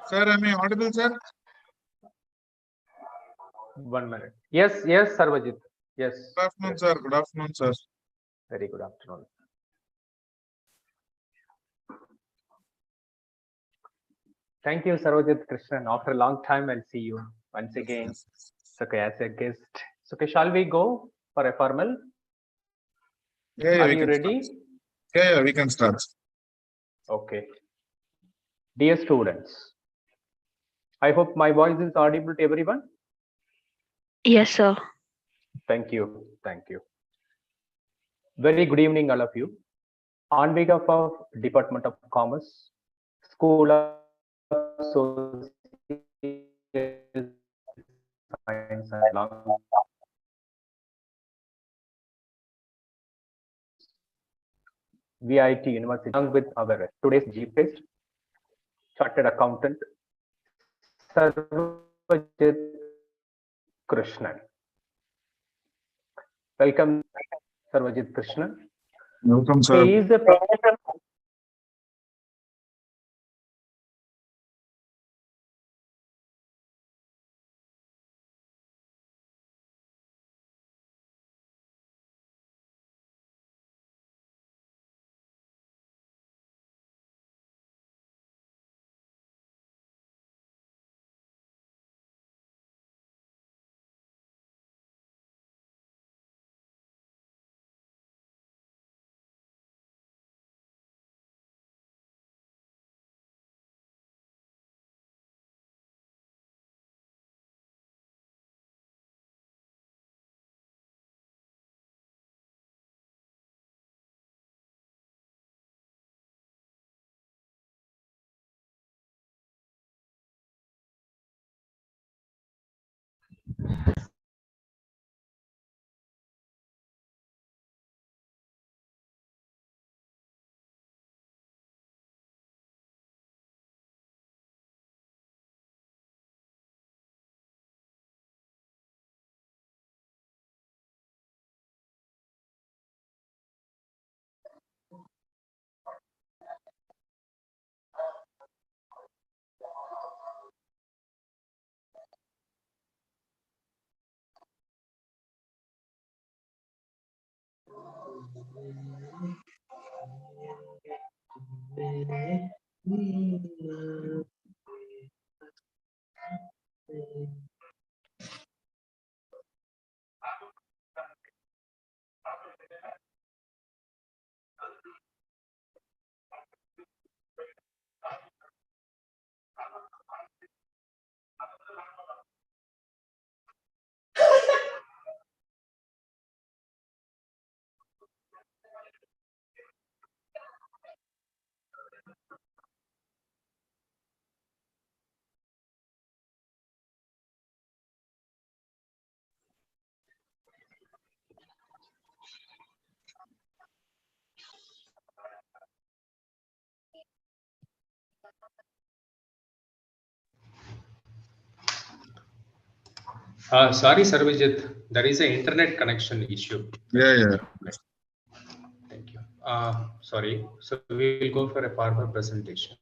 Sir, am I audible, sir? 1 minute. Yes, Sarvajit. Yes. Good afternoon, sir. Good afternoon, sir. Very good afternoon. Thank you, Sarvajit, Krishnan. After a long time, I'll see you once again. It's okay, as a guest. So, okay, shall we go? for a formal? Yeah, Are we you can ready? start. Yeah, we can start. Okay. Dear students, I hope my voice is audible to everyone. Yes, sir. Thank you. Thank you. Very good evening, all of you. On behalf of Department of Commerce, School of Social Science and Language, VIT University, along with our today's chief guest, Chartered Accountant, Sarvajit Krishnan. Welcome, Sarvajit Krishnan. Welcome, sir. He is a Sorry, Sarvajith, there is an internet connection issue. Yeah. Thank you. Sorry. So we will go for a formal presentation.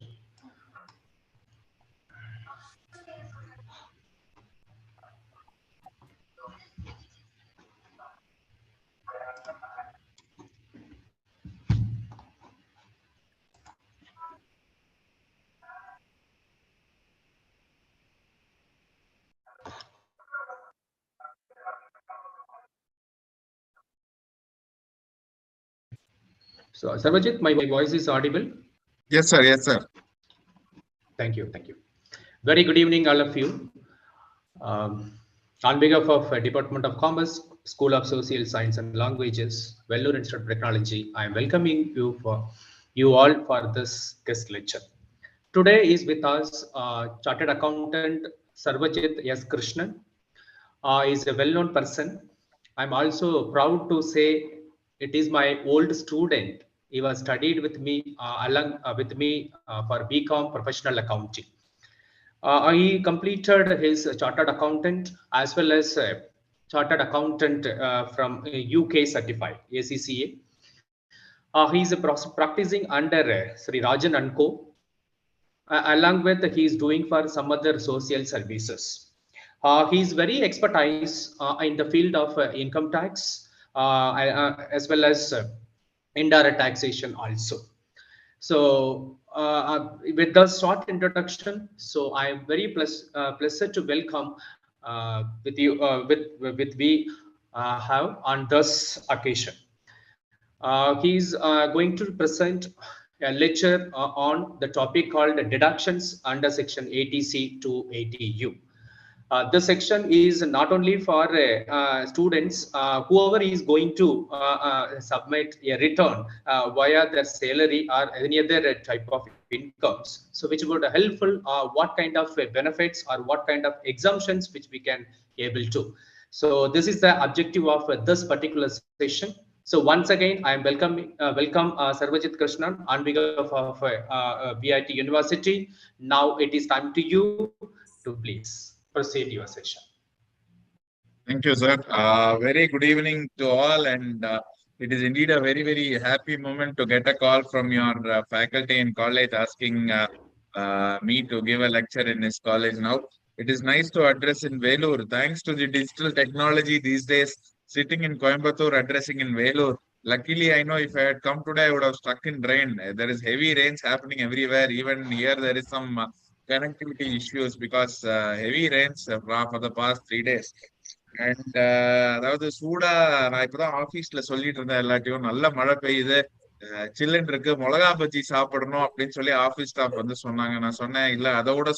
So, Sarvajit, my voice is audible? Yes, sir. Yes, sir. Thank you. Thank you. Very good evening, all of you. On behalf of Department of Commerce, School of Social Science and Languages, Vellore Institute of Technology, I am welcoming you all for this guest lecture. Today is with us Chartered Accountant Sarvajith S. Krishnan. Is a well-known person. I'm also proud to say it is my old student. He was studied with me along with me for BCom Professional Accounting. He completed his chartered accountant as well as chartered accountant from UK certified ACCA. He is practicing under Sri Rajan and Co. Along with he is doing for some other social services. He is very expertise in the field of income tax as well as indirect taxation also. So with the short introduction, so I am very pleased to welcome with you with me have on this occasion. He's going to present a lecture on the topic called Deductions under section 80C to 80U. This section is not only for students, whoever is going to submit a return via their salary or any other type of incomes. So which would helpful what kind of benefits or what kind of exemptions which we can able to. So this is the objective of this particular session. So once again, I am welcome S-Survajith Krishnan on behalf of BIT University. Now it is time to you to please proceed your session. Thank you, sir. Very good evening to all, and it is indeed a very, very happy moment to get a call from your faculty in college asking me to give a lecture in his college now. It is nice to address in Vellore. Thanks to the digital technology these days, sitting in Coimbatore, addressing in Vellore. Luckily, I know if I had come today, I would have stuck in rain. There is heavy rains happening everywhere. Even here, there is some connectivity issues because heavy rains for the past 3 days. And அதாவது சூடா நான் இப்பதான் ஆபீஸ்ல சொல்லிட்டு இருந்தேன் எல்லாத்தையும் நல்ல மழை பெய்யுது சில்லுன்னு இருக்கு மிளகா பஜ்ஜி சாப்பிடணும் அப்படின்னு சொல்லி ஆபீஸ் ஸ்டாஃப் வந்து சொன்னாங்க. நான் சொன்னேன் இல்ல அதோட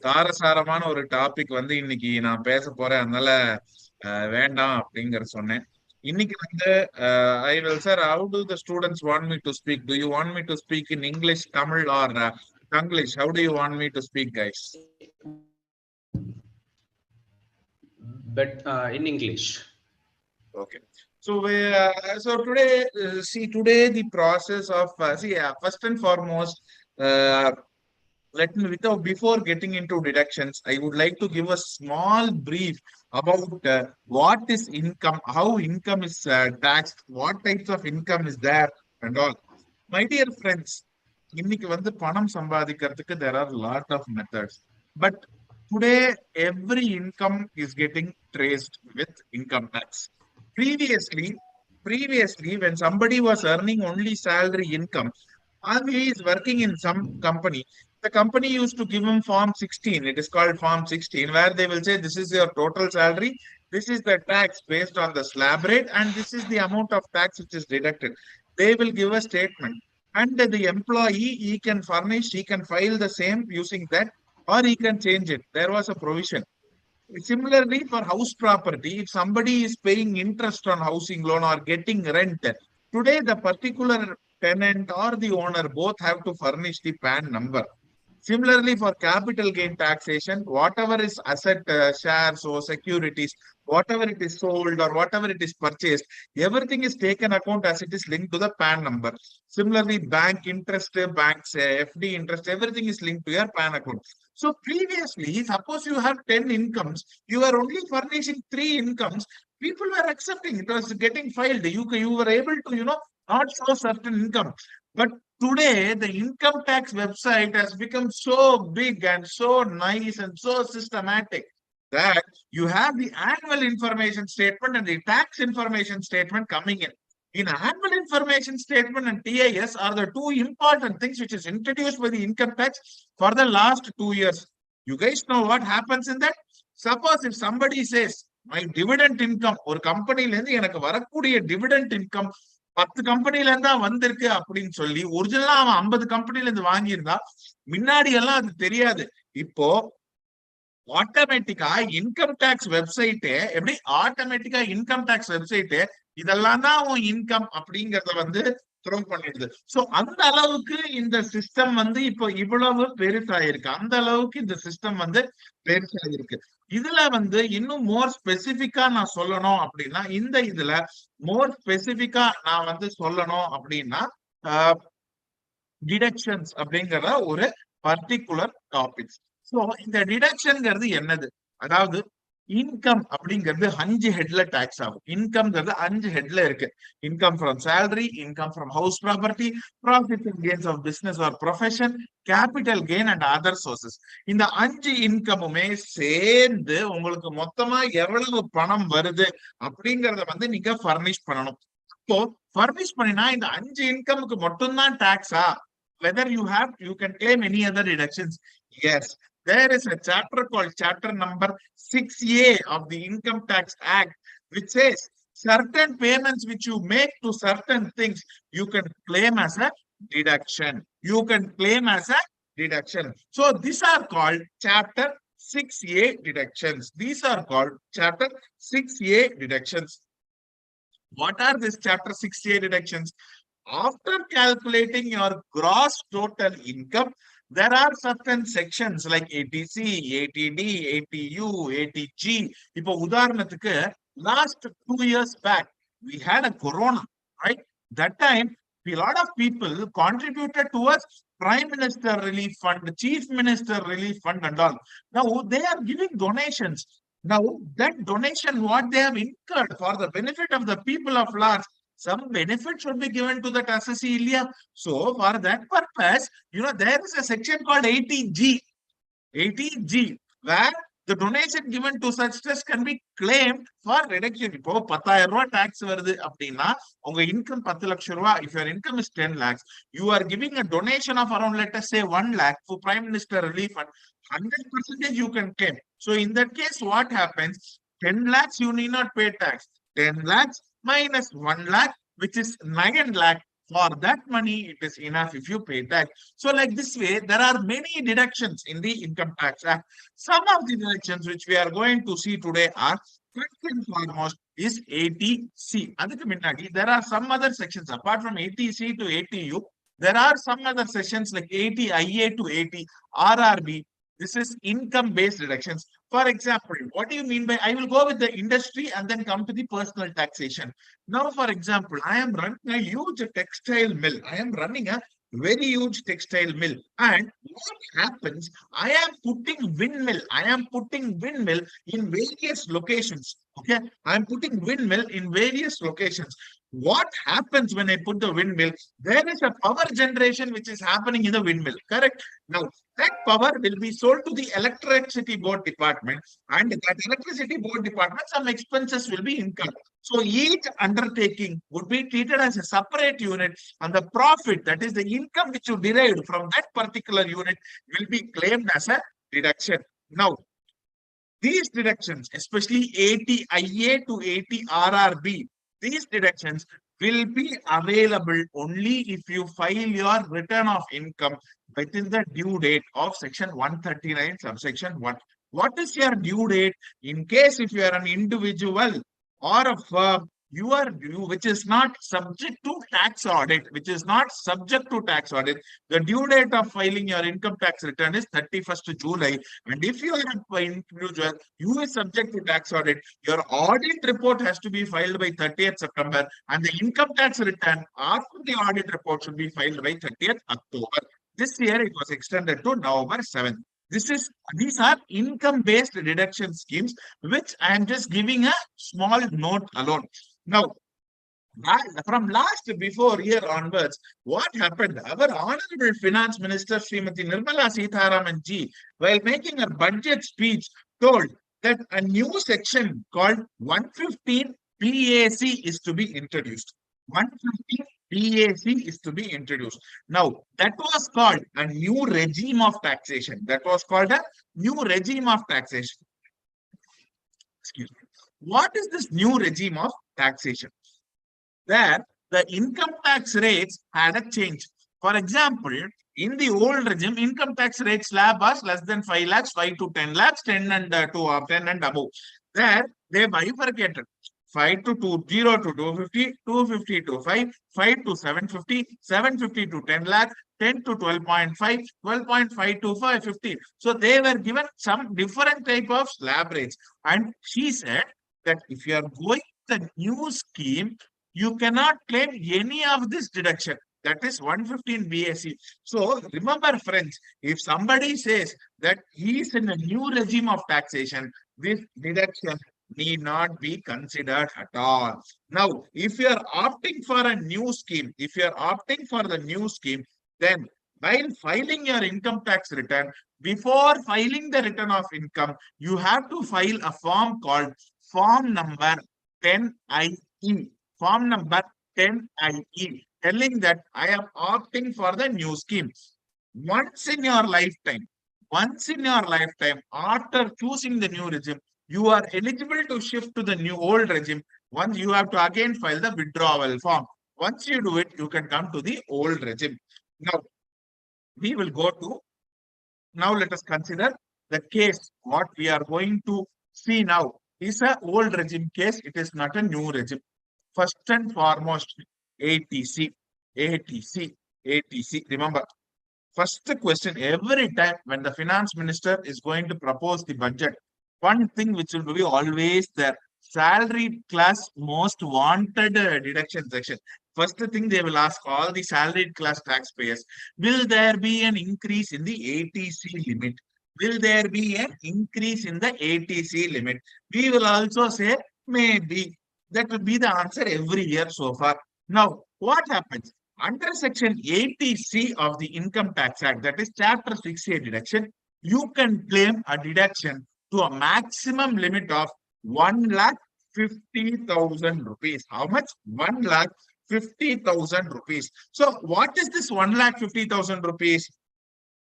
காரசாரமான ஒரு டாபிக் வந்து இன்னைக்கு நான் பேச போறேன், அதனால வேண்டாம் அப்படிங்கற சொன்னேன். இன்னைக்கு வந்து I will sir how do the students want me to speak? Do you want me to speak in English, Tamil or Tanglish? How do you want me to speak guys? But in English. Okay. So today, today the process of first and foremost, before getting into deductions, I would like to give a small brief about what is income, how income is taxed, what types of income is there, and all. My dear friends, இன்னைக்கு வந்து பணம் சம்பாதிக்கிறதுக்கு there are a lot of methods, but today every income is getting traced with income tax. Previously when somebody was earning only salary income and he is working in some company, the company used to give him form 16. It is called form 16, where they will say this is your total salary, this is the tax based on the slab rate, and this is the amount of tax which is deducted. They will give a statement, and the employee, he can furnish, he can file the same using that, or he can change it. There was a provision. Similarly, for house property, if somebody is paying interest on housing loan or getting rent, today the particular tenant or the owner both have to furnish the PAN number. Similarly, for capital gain taxation, whatever is asset, shares or securities, whatever it is sold or whatever it is purchased, everything is taken account as it is linked to the PAN number. Similarly, bank interest, banks, FD interest, everything is linked to your PAN account. So previously, suppose you have 10 incomes, you are only furnishing 3 incomes, people were accepting, it was getting filed. You were able to, not show certain income. But today, the income tax website has become so big and so nice and so systematic that you have the annual information statement and the tax information statement coming in. In annual information statement and TIS are the two important things which is introduced by the income tax for the last 2 years. You guys know what happens in that? Suppose if somebody says, my dividend income, or company lendi எனக்கு வரக்கூடிய dividend income 10 கம்பெனில இருந்தா வந்திருக்கு அப்படின்னு சொல்லி ஒரிஜினலா அவன் 50 கம்பெனில இருந்து வாங்கியிருந்தா முன்னாடி எல்லாம் அது தெரியாது. இப்போ ஆட்டோமேட்டிக்கா இன்கம் டாக்ஸ் வெப்சைட் எப்படி ஆட்டோமேட்டிக்கா இன்கம் டாக்ஸ் வெப்சைட் இதெல்லாம் தான் உன் இன்கம் அப்படிங்கறத வந்து த்ரோ பண்ணிடுது. சோ அந்த அளவுக்கு இந்த சிஸ்டம் வந்து இப்போ இவ்வளவு பெருசாயிருக்கு, அந்த அளவுக்கு இந்த சிஸ்டம் வந்து பெருசாயிருக்கு. இதுல வந்து இன்னும் மோர் ஸ்பெசிபிக்கா நான் சொல்லணும் அப்படின்னா, இந்த இதுல மோர் ஸ்பெசிபிக்கா நான் வந்து சொல்லணும் அப்படின்னா டிடக்ஷன்ஸ் அப்படிங்கிற ஒரு பர்டிகுலர் டாபிக்ஸ். சோ இந்த டிடக்ஷன்ங்கிறது என்னது? அதாவது இன்கம் அப்படிங்கிறது 5 ஹெட்ல டாக்ஸ் ஆகும். இன்கம்ங்கிறது 5 ஹெட்ல இருக்கு. Income from salary, income from house property, profit and gains of business or profession, capital gain and other sources. இந்த 5 இன்கமுமே சேர்ந்து உங்களுக்கு மொத்தமா எவ்வளவு பணம் வருது அப்படிங்கறத வந்து நீங்க ஃபர்னிஷ் பண்ணணும். இப்போ ஃபர்னிஷ் பண்ணினா இந்த 5 இன்கமுக்கு மட்டும்தான் டாக்ஸா? Whether you can claim any other deductions? Yes. There is a chapter called chapter number 6A of the Income Tax Act, which says certain payments which you make to certain things, you can claim as a deduction. You can claim as a deduction. So these are called Chapter 6A deductions. These are called Chapter 6A deductions. What are these Chapter 6A deductions? After calculating your gross total income, there are certain sections like 80C, 80D, 80U, 80G. Ipo udaranathuku, last 2 years back, we had a corona, right? That time, a lot of people contributed towards Prime Minister Relief Fund, Chief Minister Relief Fund and all. Now, they are giving donations. Now, that donation, what they have incurred for the benefit of the people of large, some benefit should be given to that assessee, Ilya. So, for that purpose, there is a section called 80G, 80G, where the donation given to such trust can be claimed for reduction. இப்போ 10,000 ரூபாய் tax வருது அப்படின்னா உங்க income 10 லட்சம் ரூபாய், if your income is 10 lakhs, you are giving a donation of around, let us say, 1 lakh for Prime Minister Relief Fund, 100% you can claim. So in that case, what happens? 10 lakhs you need not pay tax. 10 lakhs minus 1 lakh, which is 9 lakh. For that money, it is enough if you pay tax. So like this way, there are many deductions in the Income Tax Act. Some of the deductions which we are going to see today are, first and foremost, is 80C. There are some other sections apart from 80C to 80U. There are some other sections like 80IA to 80 RRB. This is income-based deductions. For example, what do you mean by, I will go with the industry and then come to the personal taxation. Now, for example, I am running a huge textile mill. I am running a very huge textile mill. And what happens? I am putting windmill. I am putting windmill in various locations. Okay. I am putting windmill in various locations. What happens when I put the windmill? There is a power generation which is happening in the windmill. Correct? Now, that power will be sold to the electricity board department, and that electricity board department, some expenses will be incurred. So each undertaking would be treated as a separate unit, and the profit, that is the income which you derived from that particular unit, will be claimed as a deduction. Now, these deductions, especially 80IA to 80 RRB, these deductions will be available only if you file your return of income within the due date of section 139 subsection 1. What is your due date? In case if you are an individual or a firm, you are due, which is not subject to tax audit, the due date of filing your income tax return is 31st July. And if you are an individual, you are subject to tax audit, your audit report has to be filed by 30th September, and the income tax return after the audit report should be filed by 30th October. This year it was extended to November 7th. These are income-based deduction schemes, which I am just giving a small note alone. Now, from before year onwards, what happened? Our Honorable Finance Minister, Srimati Nirmala Sitharaman ji, while making a budget speech, told that a new section called 115 PAC is to be introduced. 115 PAC is to be introduced. Now, that was called a new regime of taxation. Excuse me. What is this new regime of taxation? There, the income tax rates had a change. For example, in the old regime, income tax rate slab was less than 5 lakhs, 5 to 10 lakhs, 10 and 10 and above. There, they bifurcated. 5 to 2, 0 to 250, 250 to 5, 5 to 750, 750 to 10 lakh, 10 to 12.5, 12.5 to 550. So they were given some different type of slab rates. And she said that if you are going the new scheme, you cannot claim any of this deduction. That is 115 BAC. So remember, friends, if somebody says that he is in a new regime of taxation, this deduction need not be considered at all. Now, if you are opting for a new scheme, then while filing your income tax return, before filing the return of income, you have to file a form called form number 10IE. Form number 10IE, telling that I am opting for the new scheme. Once in your lifetime, after choosing the new regime, you are eligible to shift to the new old regime. Once you have to again file the withdrawal form. Once you do it, you can come to the old regime. Now, we will go to, now let us consider the case. What we are going to see now is a old regime case. It is not a new regime. First and foremost, ATC, ATC, ATC. Remember, first question every time when the finance minister is going to propose the budget, one thing which will be always there, salaried class most wanted deduction section. First thing they will ask all the salaried class taxpayers, will there be an increase in the ATC limit? Will there be an increase in the ATC limit? We will also say maybe. That will be the answer every year so far. Now, what happens? Under Section 80C of the Income Tax Act, that is Chapter 6A deduction, you can claim a deduction to a maximum limit of 1,50,000 rupees. How much? 1,50,000 rupees. So, what is this 1,50,000 rupees?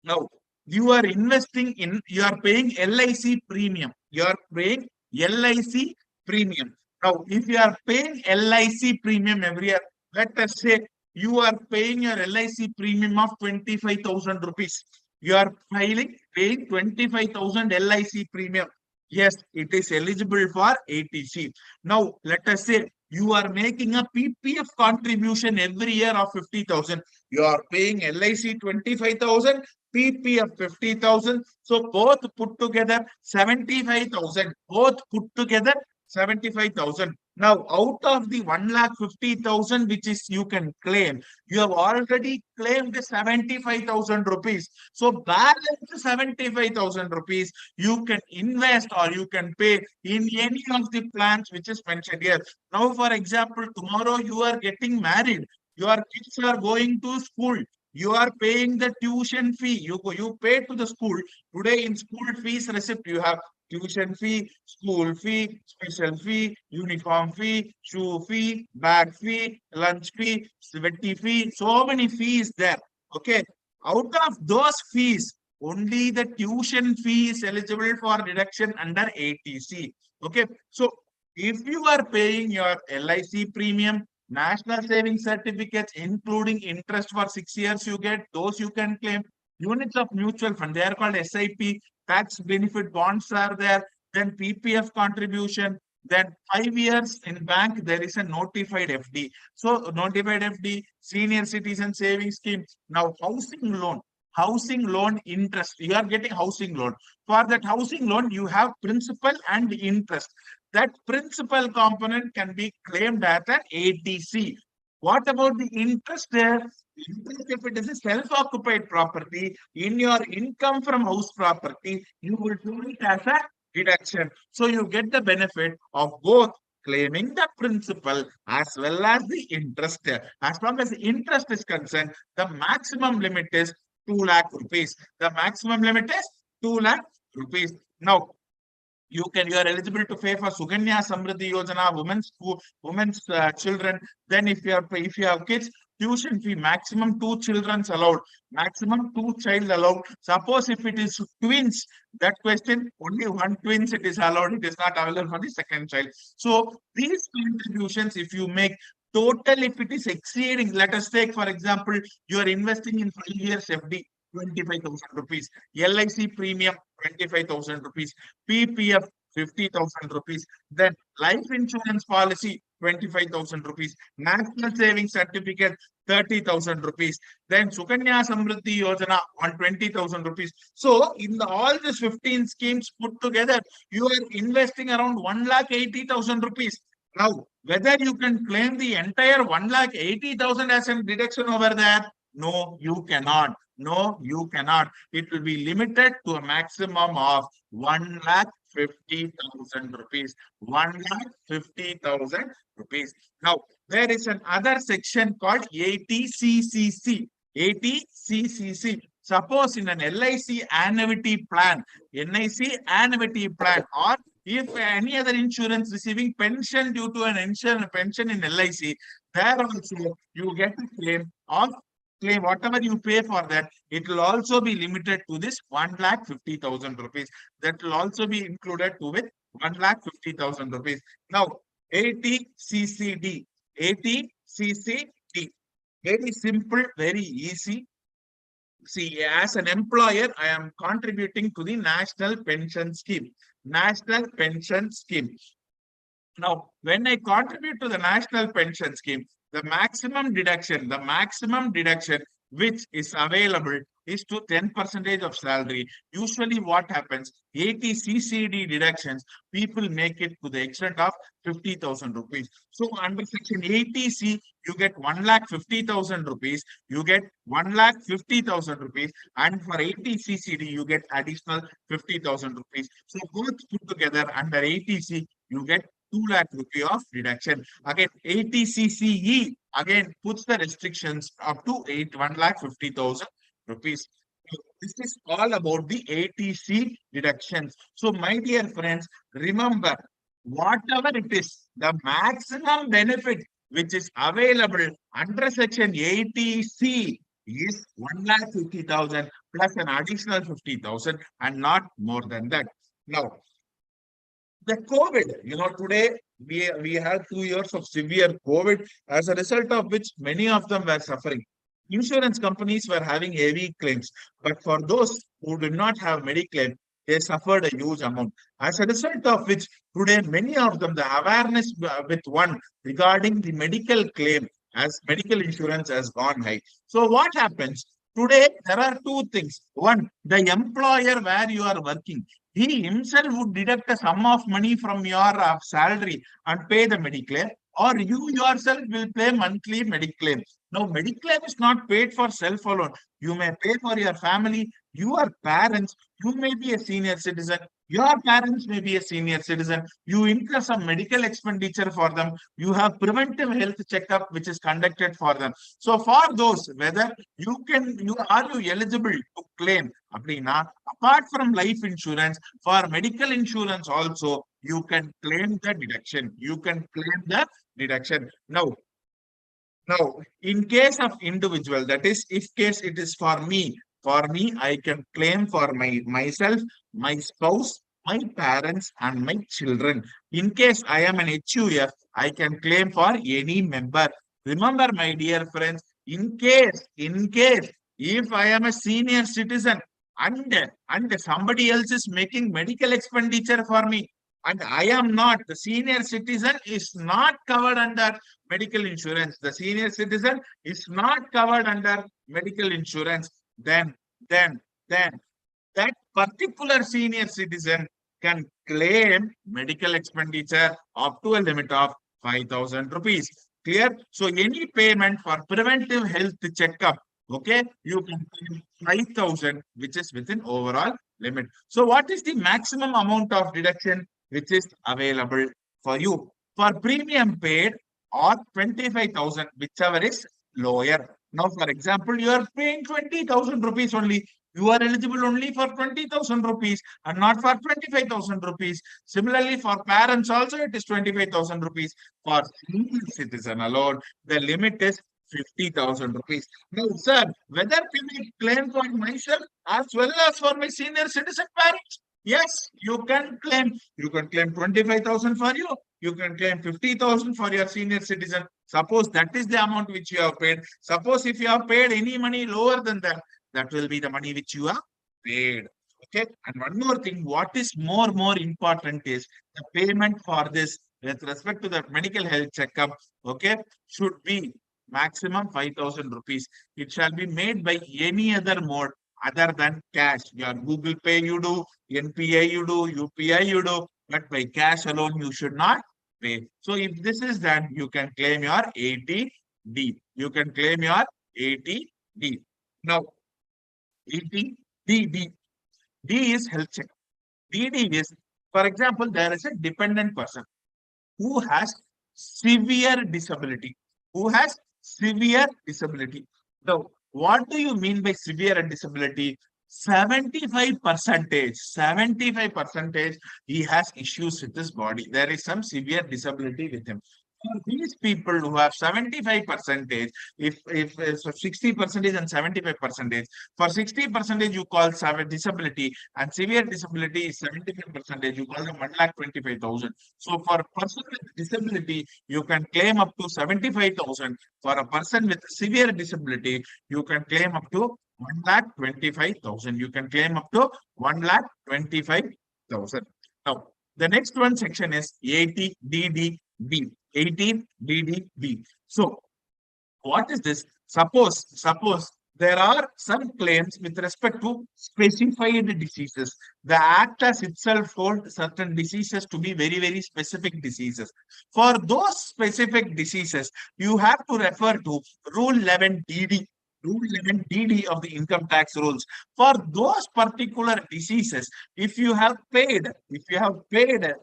Now, you are investing in, you are paying LIC premium. You are paying LIC premium. Now, if you are paying LIC premium every year, let us say you are paying your LIC premium of 25,000 rupees. You are paying 25,000 LIC premium. Yes, it is eligible for ATC. Now, let us say you are making a PPF contribution every year of 50,000. You are paying LIC 25,000, PPF 50,000. So both put together 75,000. Both put together 75,000. Now, out of the 1,50,000 which is you can claim, you have already claimed 75,000 rupees. So, balance 75,000 rupees you can invest or you can pay in any of the plans which is mentioned here. Now, for example, tomorrow you are getting married. Your kids are going to school. You are paying the tuition fee. You pay to the school. Today in school fees receipt, you have tuition fee, school fee, special fee, uniform fee, shoe fee, bag fee, lunch fee, sweaty fee, so many fees there. Okay. Out of those fees, only the tuition fee is eligible for deduction under ATC. Okay. So if you are paying your LIC premium, national savings certificates, including interest for 6 years, you get those you can claim. Units of mutual fund, they are called SIP. Tax benefit bonds are there, then PPF contribution, then 5 years in bank, there is a notified FD. So notified FD, senior citizen savings scheme. Now housing loan interest, you are getting housing loan. For that housing loan, you have principal and interest. That principal component can be claimed as an ATC. What about the interest there? Interest, if it is a self-occupied property, in your income from house property, you will do it as a deduction. So you get the benefit of both claiming the principal as well as the interest there. As long as the interest is concerned, the maximum limit is 2 lakh rupees. The maximum limit is 2 lakh rupees. Now, you are eligible to pay for Suganya-Samriddhi Yojana, women's children. Then if you have kids, tuition fee maximum 2 children allowed, maximum 2 child allowed. Suppose if it is twins, that question only 1 twins it is allowed. It is not available for the second child. So these contributions, if you make total, if it is exceeding, let us take for example, you are investing in 5 years FD. 25,000 rupees, LIC premium 25,000 rupees, PPF 50,000 rupees, then life insurance policy 25,000 rupees, national savings certificate 30,000 rupees, then Sukanya Samriddhi Yojana 120,000 rupees. So in all these 15 schemes put together, you are investing around 1,80,000 rupees. Now, whether you can claim the entire 1,80,000 as a deduction over there? No, you cannot. No, you cannot. It will be limited to a maximum of 1,50,000 rupees. 1,50,000 rupees. Now, there is another section called 80CCC. 80CCC. Suppose in an LIC annuity plan, or if any other insurance receiving pension due to an pension in LIC, there also you get a claim whatever you pay for that, it will also be limited to this 1,50,000 rupees. That will also be included to with 1,50,000 rupees. Now, 80 CCD. 80 CCD. Very simple, very easy. See, as an employer, I am contributing to the National Pension Scheme. National Pension Scheme. Now, when I contribute to the National Pension Scheme, the maximum deduction which is available is to 10% of salary. Usually what happens, 80 CCD deductions, people make it to the extent of 50,000 rupees. So under section 80C, you get 1,50,000 rupees, you get 1,50,000 rupees, and for 80 CCD, you get additional 50,000 rupees. So both put together under 80C, you get 2 lakh rupee of deduction. Again, 80CCE again puts the restrictions up to 1,50,000 rupees. So this is all about the 80C deductions. So my dear friends, remember, whatever it is, the maximum benefit which is available under section 80C is 1,50,000 plus an additional 50,000 and not more than that. Now, the COVID, today we had 2 years of severe COVID, as a result of which many of them were suffering. Insurance companies were having heavy claims, but for those who did not have Mediclaim, they suffered a huge amount. As a result of which, today many of them, the awareness with one regarding the medical claim as medical insurance has gone high. So what happens? Today, there are two things. One, the employer where you are working, he himself would deduct a sum of money from your salary and pay the Mediclaim, or you yourself will pay monthly Mediclaim. Now, Mediclaim is not paid for self alone. You may pay for your family, your parents, you may be a senior citizen, your parents may be a senior citizen, you incur some medical expenditure for them, you have preventive health checkup which is conducted for them. So for those, whether you eligible to claim, apart from life insurance, for medical insurance also, you can claim the deduction. Now, in case of individual, that is, if case it is for me, I can claim for myself, my spouse, my parents, and my children. In case I am an HUF, I can claim for any member. Remember, my dear friends, in case, if I am a senior citizen and somebody else is making medical expenditure for me, and I am not, the senior citizen is not covered under medical insurance. The senior citizen is not covered under medical insurance. Then that particular senior citizen can claim medical expenditure up to a limit of 5,000 rupees. Clear? So any payment for preventive health checkup, okay, you can claim 5,000, which is within overall limit. So what is the maximum amount of deduction which is available for you? For premium paid, or 25,000, whichever is lower. Now, for example, you are paying 20,000 rupees only. You are eligible only for 20,000 rupees and not for 25,000 rupees. Similarly, for parents also, it is 25,000 rupees. For senior citizen alone, the limit is 50,000 rupees. Now, sir, whether can I claim for myself as well as for my senior citizen parents? Yes, you can claim. You can claim 25,000 for you. You can claim 50,000 for your senior citizen. Suppose that is the amount which you have paid. Suppose if you have paid any money lower than that, that will be the money which you have paid. Okay. And one more thing, what is more important is the payment for this with respect to the medical health checkup, okay, should be maximum 5,000 rupees. It shall be made by any other mode other than cash. Your Google Pay you do, NPA you do, UPI you do, but by cash alone you should not pay. So if this is done, you can claim your 80D. You can claim your 80D. Now, 80D. D is health check. DD is, for example, there is a dependent person who has severe disability. Now, what do you mean by severe disability? 75%, he has issues with his body. There is some severe disability with him. For these people who have 75%, if 60% and 75%, for 60% you call disability, and severe disability is 75%, you call them 1,25,000. So for a person with disability, you can claim up to 75,000. For a person with severe disability, you can claim up to 1,25,000. You can claim up to 1,25,000. Now, the next one section is 80DDB. 18DDB. So, what is this? Suppose there are some claims with respect to specified diseases. The Act as itself holds certain diseases to be very, very specific diseases. For those specific diseases, you have to refer to Rule 11DD. Rule 11DD of the income tax rules. For those particular diseases, if you have paid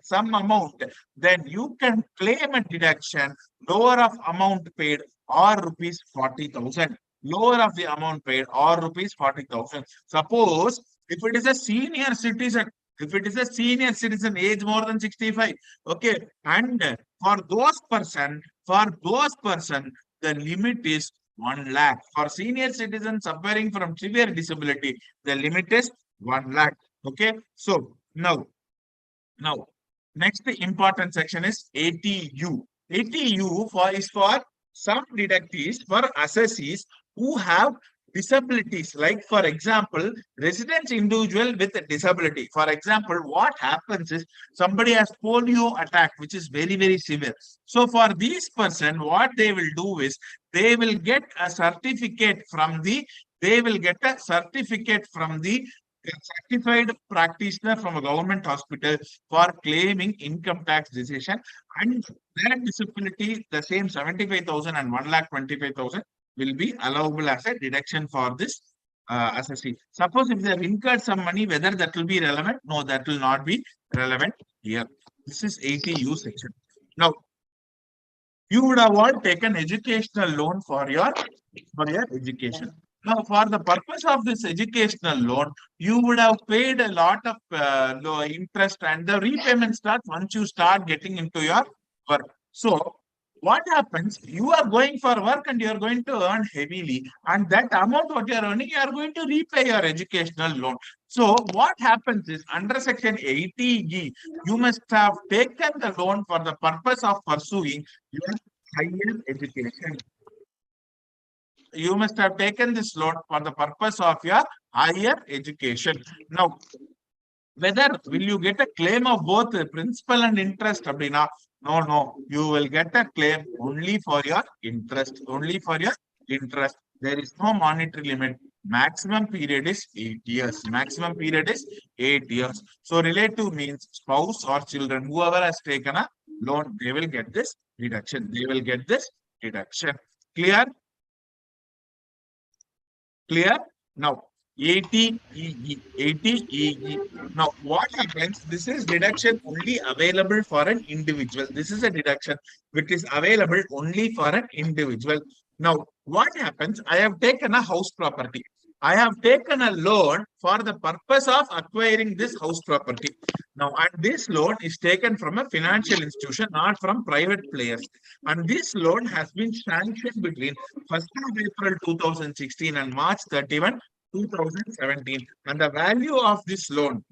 some amount, then you can claim a deduction lower of amount paid or rupees 40,000. Lower of the amount paid or rupees 40,000. Suppose if it is a senior citizen, age more than 65, okay, and for those person, the limit is 1 lakh. For senior citizens suffering from severe disability, the limit is 1 lakh. Okay. So now, next important section is ATU. ATU is for some deductees, for assessees who have disabilities, like for example, residence individual with a disability. For example, what happens is somebody has polio attack, which is very, very severe. So for this person, what they will do is they will get a certificate from the certified practitioner from a government hospital for claiming income tax decision, and their disability, the same 75,000 and 1,25,000 will be allowable as a deduction for this assessee. Suppose if they have incurred some money, whether that will be relevant? No, that will not be relevant here. This is 80U section. Now, you would have all taken educational loan for your education. Now, for the purpose of this educational loan, you would have paid a lot of interest, and the repayment starts once you start getting into your work. So, what happens? You are going for work and you are going to earn heavily, and that amount what you are earning, you are going to repay your educational loan. So, what happens is under section 80G, you must have taken the loan for the purpose of pursuing your higher education. You must have taken this loan for the purpose of your higher education. Now, whether will you get a claim of both principal and interest? Abdina? No. You will get a claim only for your interest. Only for your interest. There is no monetary limit. Maximum period is 8 years. Maximum period is 8 years. So, relative means spouse or children. Whoever has taken a loan, they will get this deduction. They will get this deduction. Clear? Clear? Now, 80EE. Now, what happens? This is deduction only available for an individual. This is a deduction which is available only for an individual. Now, what happens? I have taken a house property. I have taken a loan for the purpose of acquiring this house property. Now, and this loan is taken from a financial institution, not from private players. And this loan has been sanctioned between 1st of April 2016 and March 31, 2017. And the value of this loan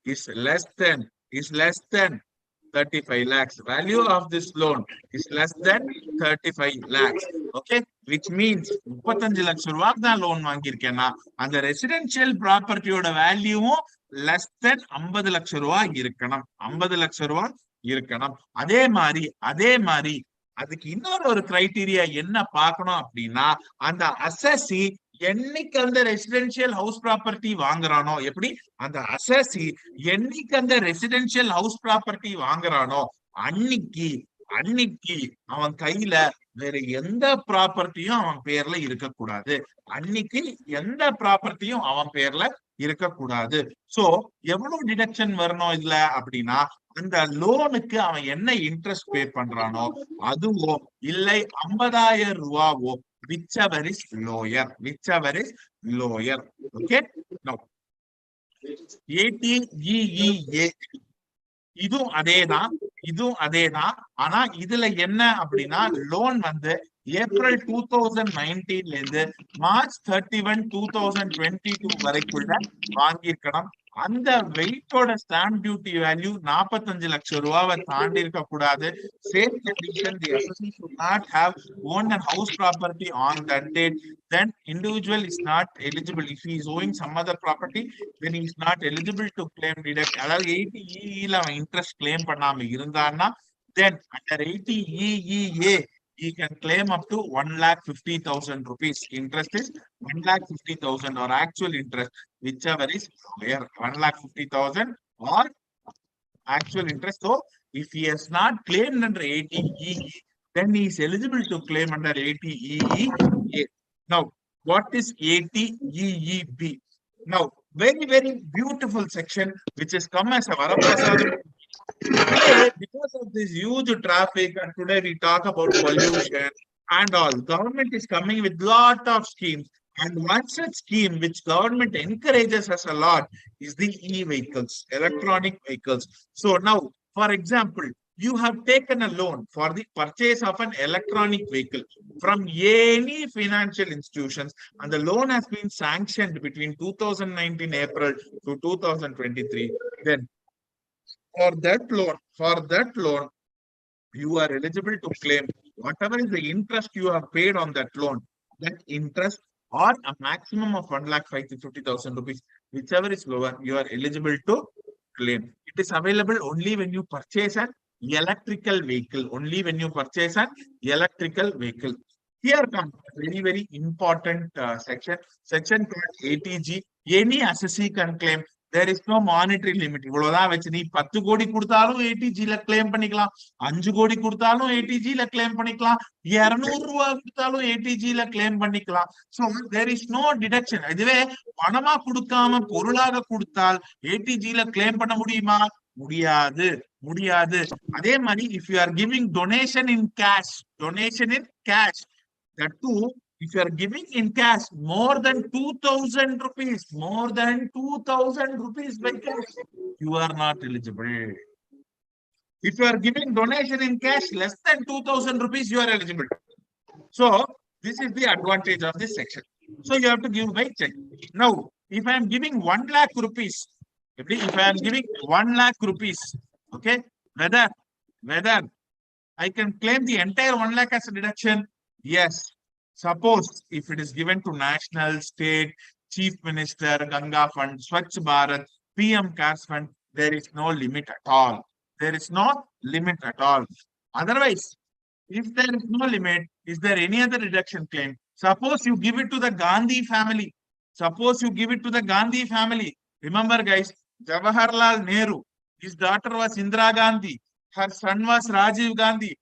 is less than 35 lakhs. Value of this loan is less than 35 lakhs. Okay, which means 35 lakhs ரூபாய்க்கு தான் loan வாங்கியிருக்கேன்னா அந்த residential ப்ராப்பர்ட்டியோட வேல்யூவும் less than 50 லட்சம் ரூபாய் இருக்கணும். 50 லட்சம் ரூபாய் இருக்கணும். அதே மாதிரி அதுக்கு இன்னொரு கிரைட்டீரியா என்ன பார்க்கணும் அப்படின்னா, அந்த அசஸி என்னைக்கு அந்த ரெசிடென்ஷியல் ஹவுஸ் ப்ராப்பர்ட்டி வாங்குறானோ, எப்படி அந்த அசஸி என்னைக்கு அந்த ரெசிடென்ஷியல் ஹவுஸ் ப்ராப்பர்ட்டி வாங்குறானோ அன்னைக்கு அவன் கையில வேற எந்த ப்ராப்பர்ட்டியும் அவன் பேர்ல இருக்கக்கூடாது. அன்னைக்கு எந்த ப்ராப்பர்ட்டியும் அவன் பேர்ல இருக்கக்கூடாது. சோ எவ்வளவு டிடக்ஷன் வரணும் இதுல அப்படின்னா, அந்த லோனுக்கு அவன் என்ன இன்ட்ரெஸ்ட் பே பண்றானோ அதுவோ இல்லை 50,000 ரூபாவோ, whichever is lower. Okay. Now, 80EEA. இதுவும் அதேதான், இதுவும் அதேதான். ஆனா இதுல என்ன அப்படின்னா லோன் வந்து ஏப்ரல் 2019 இருந்து மார்ச் 31, 2022 வரைக்குள்ள வாங்கியிருக்கணும். அந்த வெயிட்டோட ஸ்டாம்ப் டியூட்டி வேல்யூ 45 லட்சம் ரூபாவை தாண்டி இருக்க கூடாது. Same condition, the assessee should not have owned a house property on that date. Then individual is not eligible. If he is owing some other property, then he is not eligible to claim deduct. அதாவது 80EE ல அவன் interest claim பண்ணாம இருந்தான்னா, then under 80EEA he can claim up to 1,50,000 rupees. Interest is 1,50,000 or actual interest, whichever is higher, 1,50,000 or actual interest. So if he has not claimed under 80EE, then he is eligible to claim under 80EEA. Now, what is 80EEB? Now, very, very beautiful section which has come as a Varaprasadam. Today, because of this huge traffic, and today we talk about pollution and all, government is coming with lot of schemes. And one such scheme which government encourages us a lot is the e-vehicles, electronic vehicles. So now, for example, you have taken a loan for the purchase of an electronic vehicle from any financial institutions, and the loan has been sanctioned between 2019 April to 2023. Then for that loan, you are eligible to claim whatever is the interest you have paid on that loan, that interest or a maximum of 1,50,000 rupees, whichever is lower, you are eligible to claim. It is available only when you purchase an electrical vehicle, only when you purchase an electrical vehicle. Here comes a very, very important section called ATG. Any assessee can claim. There is no monetary limit. இவ்வளவுதான் வச்சு நீ 10 கோடி கொடுத்தாலும் ஏடிஜில claim பண்ணிக்கலாம், 5 கோடி கொடுத்தாலும் ஏடிஜில claim பண்ணிக்கலாம், 200 ரூபாய் கொடுத்தாலும் ஏடிஜில கிளைம் பண்ணிக்கலாம். So there is no deduction. இதுவே பணமா கொடுக்காம பொருளாக கொடுத்தால் ஏடிஜில கிளைம் பண்ண முடியுமா? முடியாது, முடியாது. அதே மாதிரி if you are giving donation in cash, that too, if you are giving in cash more than 2,000 rupees, more than 2,000 rupees by cash, you are not eligible. If you are giving donation in cash less than 2,000 rupees, you are eligible. So this is the advantage of this section. So you have to give by check. Now, if I am giving 1 lakh rupees, if I am giving 1 lakh rupees, okay, whether I can claim the entire 1 lakh as a deduction? Yes. Suppose if it is given to national, state, chief minister, Ganga fund, Swachh Bharat, PM CARES fund, there is no limit at all. There is no limit at all. Otherwise, if there is no limit, is there any other deduction claim? Suppose you give it to the Gandhi family. Suppose you give it to the Gandhi family. Remember, guys, Jawaharlal Nehru, his daughter was Indira Gandhi, her son was Rajiv Gandhi.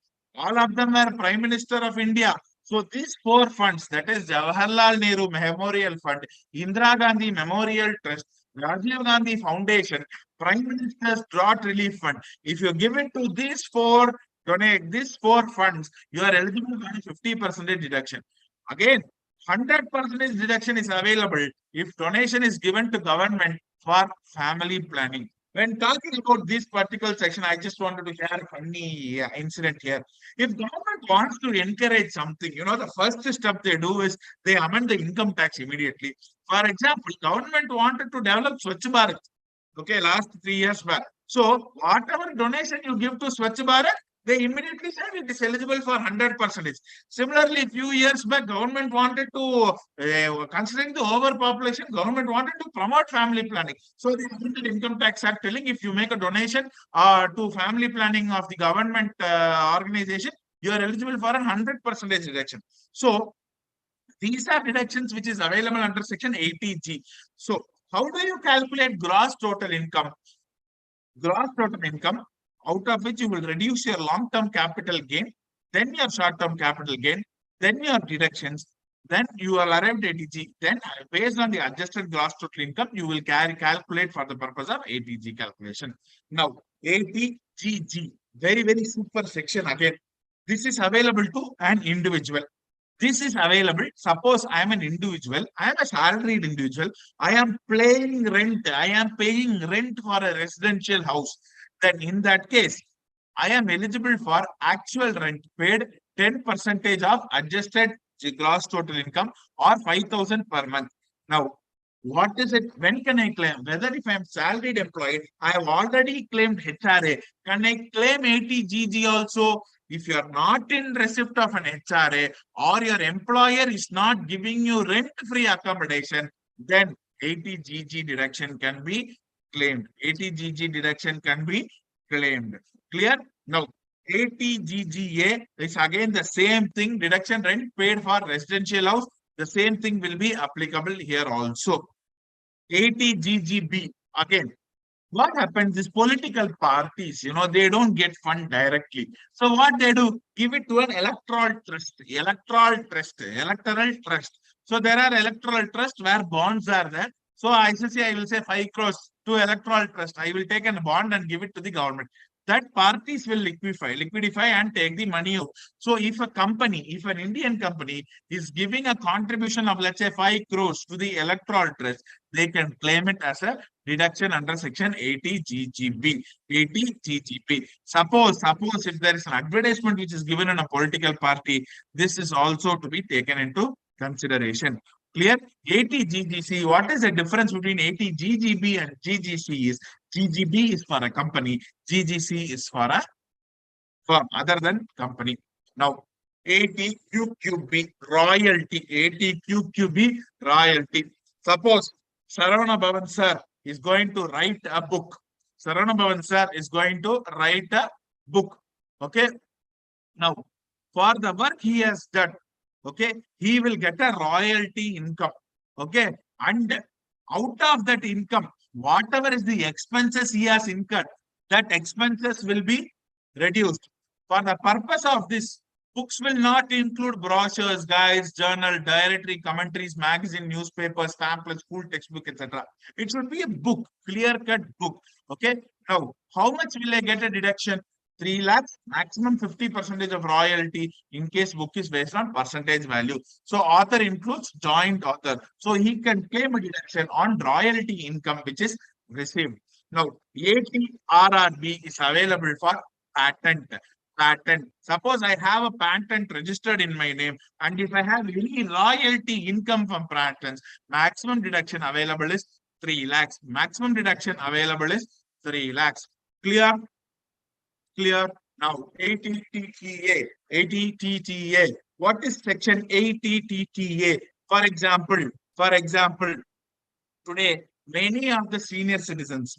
All of them were Prime Minister of India. So these 4 funds, that is Jawaharlal Nehru Memorial Fund, Indira Gandhi Memorial Trust, Rajiv Gandhi Foundation, Prime Minister's Drought Relief Fund. If you give it to these 4, donate these 4 funds, you are eligible for a 50% deduction. Again, 100% deduction is available if donation is given to government for family planning. When talking about this particular section, I just wanted to share a funny incident here. If government wants to encourage something, the first step they do is they amend the income tax immediately. For example, government wanted to develop Swachh Bharat, okay, last 3 years back. So whatever donation you give to Swachh Bharat, they immediately said it is eligible for 100%. Similarly, a few years back, government wanted to, considering the overpopulation, government wanted to promote family planning. So they amended Income Tax Act telling if you make a donation to family planning of the government organization, you are eligible for a 100% deduction. So these are deductions which is available under section 80G. So how do you calculate gross total income? Gross total income, out of which you will reduce your long-term capital gain, then your short-term capital gain, then your deductions, then you will arrive at ATG. Then based on the adjusted gross total income, you will calculate for the purpose of ATG calculation. Now, ATGG, very, very super section again. This is available to an individual. This is available. Suppose I am an individual, I am a salaried individual, I am paying rent for a residential house. then in that case, I am eligible for actual rent paid 10% of adjusted gross total income or 5,000 per month. Now, what is it? When can I claim? Whether if I am salaried employed, I have already claimed HRA. Can I claim 80GG also? If you are not in receipt of an HRA or your employer is not giving you rent-free accommodation, then 80GG deduction can be claimed. 80GG deduction can be claimed. Clear? Now, 80GGA is again the same thing. Deduction rent paid for residential house. The same thing will be applicable here also. 80GGB again. What happens is political parties, they don't get fund directly. So what they do, give it to an electoral trust. So there are electoral trusts where bonds are there. So I will say 5 crores to electoral trust. I will take a bond and give it to the government. That parties will liquidify and take the money out. So if an Indian company is giving a contribution of, let's say, 5 crores to the electoral trust, they can claim it as a deduction under section 80GGB. 80GGB. Suppose if there is an advertisement which is given in a political party, this is also to be taken into consideration. Clear? 80GGC. What is the difference between 80GGB and GGC is GGB is for a company, GGC is for a firm other than company. Now, 80QQB royalty. 80QQB royalty. Suppose Saravana Bhavan sir is going to write a book. Saravana Bhavan sir is going to write a book. Okay. Now, for the work he has done, okay, he will get a royalty income. Okay. And out of that income, whatever is the expenses he has incurred, that expenses will be reduced. For the purpose of this, books will not include brochures, guides, journal, directory, commentaries, magazine, newspapers, pamphlets, school textbook, etc. It should be a book, clear-cut book. Okay. Now, how much will I get a deduction? 3 lakhs, maximum 50% of royalty in case book is based on percentage value. So author includes joint author. So he can claim a deduction on royalty income which is received. Now, 80RRB is available for patent. Suppose I have a patent registered in my name, and if I have any royalty income from patents, maximum deduction available is 3 lakhs. Maximum deduction available is 3 lakhs. Clear? Now, 80TTA. What is section 80TTA? For example, today, many of the senior citizens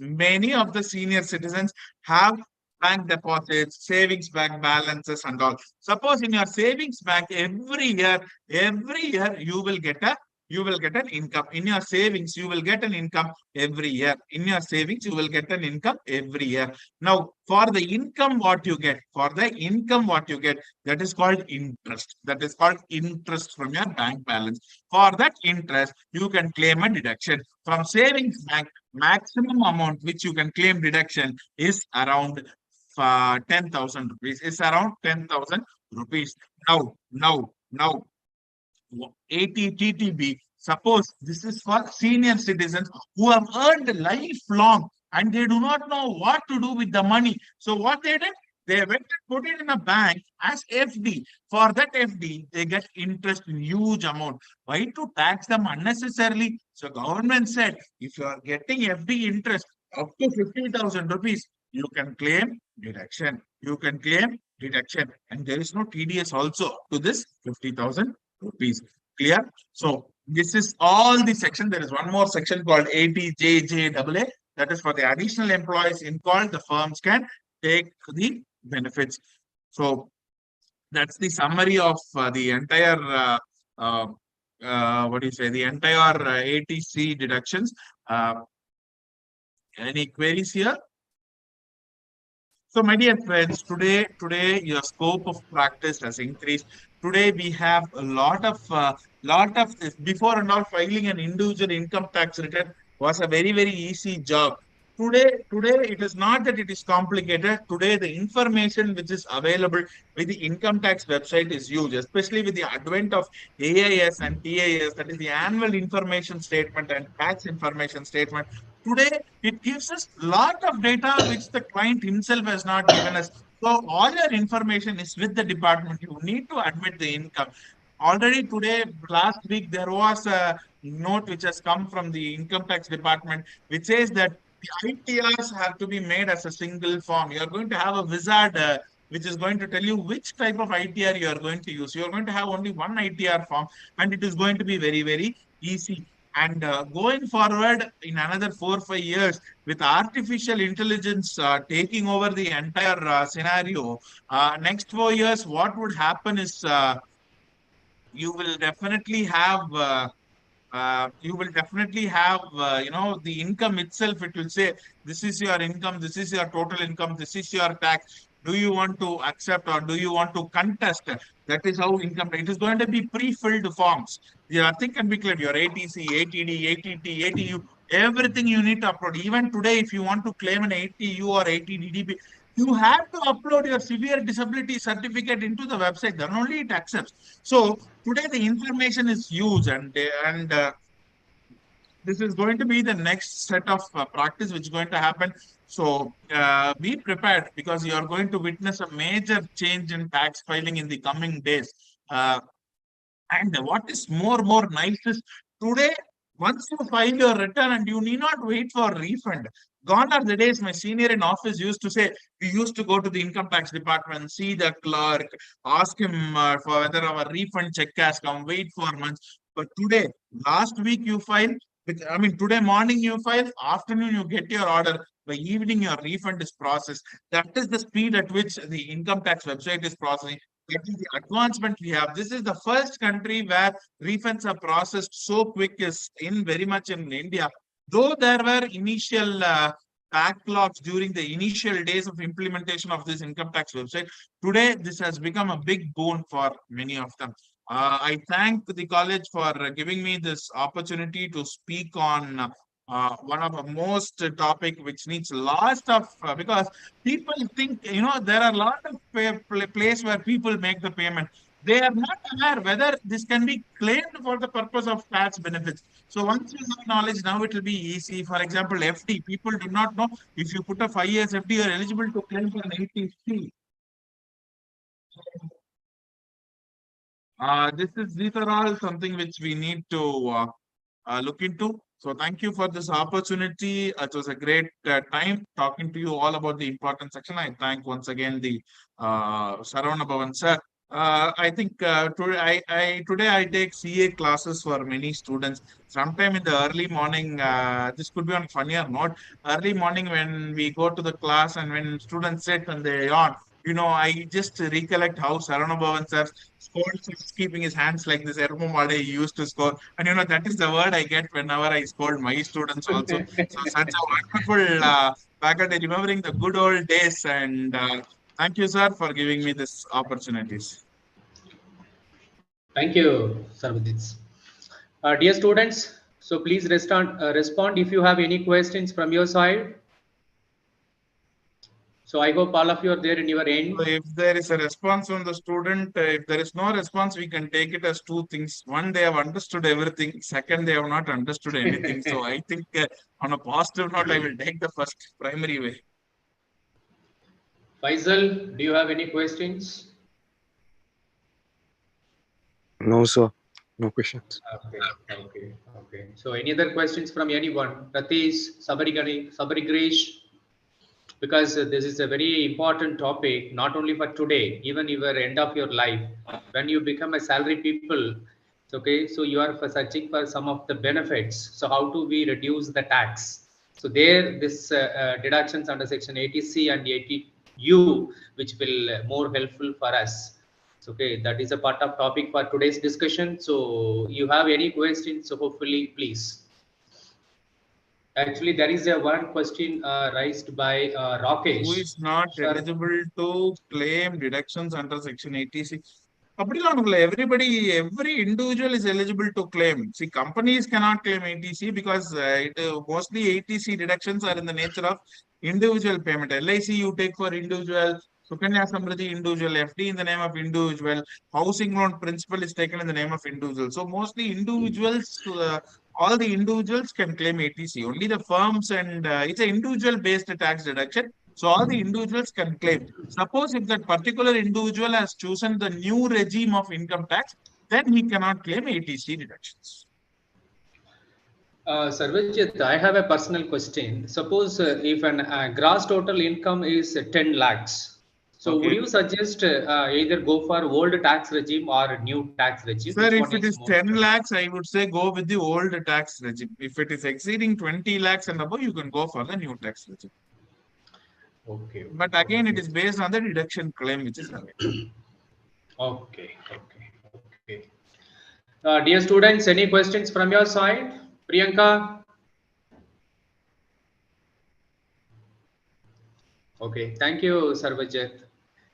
have bank deposits, savings bank balances and all. Suppose in your savings bank, every year you will get an income. In your savings, you will get an income every year. Now, for the income what you get, that is called interest. That is called interest from your bank balance. For that interest, you can claim a deduction. From savings bank, maximum amount which you can claim deduction is around 10,000 rupees. It's around 10,000 rupees. Now, 80TTB. Suppose this is for senior citizens who have earned lifelong and they do not know what to do with the money. So what they did? They went and put it in a bank as FD. For that FD, they get interest in huge amount. Why to tax them unnecessarily? So government said, if you are getting FD interest up to 50,000 rupees, you can claim deduction. And there is no TDS also to this 50,000 rupees. Clear? So this is all the section. There is one more section called 80JJAA. That is for the additional employees in call. The firms can take the benefits. So that's the summary of the entire the entire 80C deductions. Any queries here? So, my dear friends, today your scope of practice has increased. Today we have a lot of before and all filing an individual income tax return was a very easy job. Today it is not that it is complicated. Today the information which is available with the income tax website is huge, especially with the advent of AIS and TIS, that is the annual information statement and tax information statement. Today, it gives us lot of data which the client himself has not given us. So all your information is with the department. You need to admit the income. Already today, last week, there was a note which has come from the income tax department, which says that the ITRs have to be made as a single form. You are going to have a wizard which is going to tell you which type of ITR you are going to use. You are going to have only one ITR form, and it is going to be very, very easy. And going forward in another 4 or 5 years, with artificial intelligence taking over the entire scenario, next 4 years, what would happen is you will definitely have the income itself. It will say, this is your income, this is your total income, this is your tax. Do you want to accept or do you want to contest? That is how income, it is going to be pre-filled forms. Nothing can be clear. Your ATC, ATD, ATT, ATU, everything you need to upload. Even today, if you want to claim an ATU or ATDDB, you have to upload your severe disability certificate into the website. Then only it accepts. So today the information is huge, and this is going to be the next set of practice which is going to happen. So be prepared, because you are going to witness a major change in tax filing in the coming days. Uh, and what is more nice is, today, once you file your return and you need not wait for refund. Gone are the days my senior in office used to say, we used to go to the income tax department, see the clerk, ask him for whether our refund check has come, wait for months. But today, last week you file, today morning you file, afternoon you get your order, by evening your refund is processed. That is the speed at which the income tax website is processing. That is the advancement we have. This is the first country where refunds are processed so quick, is in very much in India. Though there were initial backlogs during the initial days of implementation of this income tax website, today this has become a big boon for many of them. I thank the college for giving me this opportunity to speak on one of the most topic which needs lots of because people think, there are a lot of place where people make the payment. They are not aware whether this can be claimed for the purpose of tax benefits. So once you have knowledge, now it will be easy. For example, FD, people do not know, if you put a 5 years FD, you are eligible to claim for an 80C. These are all something which we need to look into. So thank you for this opportunity. It was a great time talking to you all about the important section. I thank once again the Saravana Bhavan sir. I think today I take CA classes for many students. Sometime in the early morning, this could be on funnier note. Early morning when we go to the class and when students sit and they yawn, I just recollect how Saravana Bhavan sir scolds, he's keeping his hands like this. Ermomade he used to score. And that is the word I get whenever I scold my students also. So such a wonderful faculty, remembering the good old days. And thank you, sir, for giving me this opportunities. Thank you, Sarvajit. Dear students, so please respond if you have any questions from your side. So I hope all of you are there in your end. So if there is a response from the student, if there is no response, we can take it as two things. One, they have understood everything. Second, they have not understood anything. So I think on a positive note, I will take the first primary way. Faisal, do you have any questions? No, sir. No questions. Okay. So any other questions from anyone? Ratish, Sabari, because this is a very important topic, not only for today, even your end of your life. When you become a salary people, okay, so you are searching for some of the benefits. So how do we reduce the tax? So there, this deductions under section 80C and 80U, which will more helpful for us. Okay, that is a part of topic for today's discussion. So you have any questions? So hopefully, please. Actually, there is a one question raised by Rakesh. Who is not eligible to claim deductions under section 86? Every individual is eligible to claim. See, companies cannot claim 80C because mostly 80C deductions are in the nature of individual payment. LIC you take for individual, Sukanya Samriddhi individual, FD in the name of individual, housing loan principal is taken in the name of individual. So mostly individuals all the individuals can claim 80C. Only the firms and it's an individual-based tax deduction. So all the individuals can claim. Suppose if that particular individual has chosen the new regime of income tax, then he cannot claim 80C deductions. Sarvajit, I have a personal question. Suppose if an gross total income is 10 lakhs, so would Okay. you suggest either go for old tax regime or new tax regime? Sir, Which if one it is is more 10 preferred? lakhs, I would say go with the old tax regime. If it is exceeding 20 lakhs and above, you can go for the new tax regime. Okay, But again, it okay, is based on the deduction claim which is available. okay, okay. Dear students, any questions from your side? Priyanka? Okay, thank you, Sarvajit.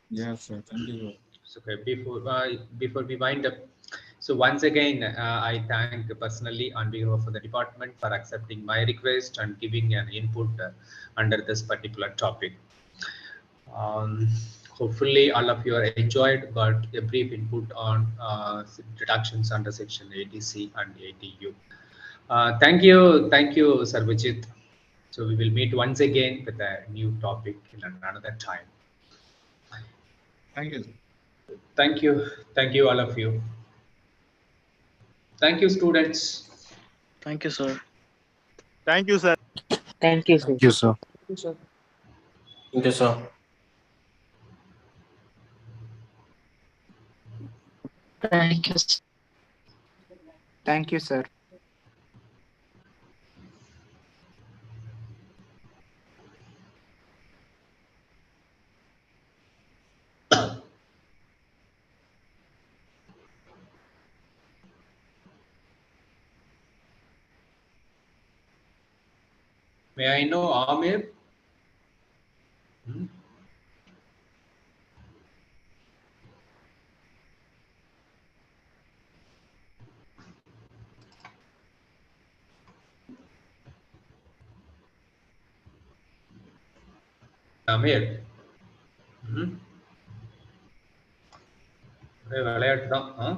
Yes, sir. Thank you. So, okay, before we wind up, so once again, I thank personally on behalf of the department for accepting my request and giving an input under this particular topic. Um, Hopefully, all of you are enjoyed, got a brief input on deductions under Section 80C and 80U. Thank you, Sarvajit. So we will meet once again with a new topic in another time. Thank you. Thank you, all of you. Thank you, students. Thank you, sir. Thank you, sir. Thank you, sir. Thank you, sir. Thank you, sir. Thank you, sir. Thank you, sir. May I know, Amir? Hmm? Amir? விளையாட்டு தான்